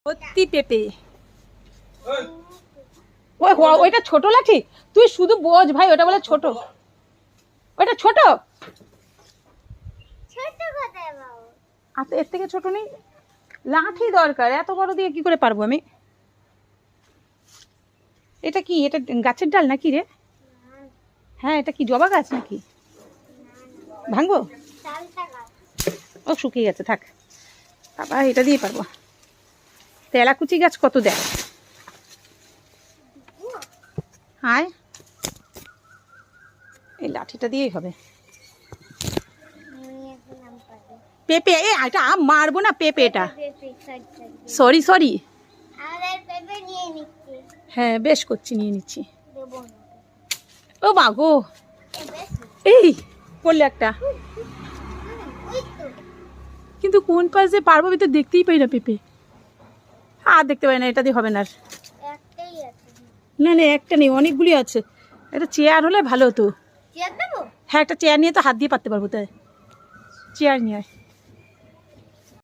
সত্যি পেঁপে। ওইটা ছোট লাঠি, তুই শুধু বোঝ ভাই, ওটা বলে ছোট, ওইটা ছোট। আচ্ছা, এর থেকে ছোট নেই? লাঠি দরকার, এত বড় দিয়ে কি করে পারবো আমি? এটা কি, এটা গাছের ডাল নাকি রে? হ্যাঁ, এটা কি জবা গাছ নাকি? ভাঙবো? ও শুকিয়ে গেছে, থাক। বাবা, এটা দিয়ে পারবো। তেলাকুচি গাছ কত দেয়? হায়, এই লাঠিটা দিয়েই হবে। পেঁপে, এটা আম মারবো না, পেঁপে এটা। Sorry sorry. হ্যাঁ, বেশ করছি, নিয়ে নিচ্ছি। ও মা গো, এই পড়লে একটা। কিন্তু কোন পাশে পারবো, আমি তো দেখতেই পাই না পেঁপে। আর দেখতে পাই না, এটা দিয়ে হবে না। না না, একটা নেই, অনেকগুলি আছে। একটা চেয়ার হলে ভালো হতো। হ্যাঁ, একটা চেয়ার নিয়ে তো হাত দিয়ে পারতে পারবো। তাই চেয়ার নিয়ে আয়।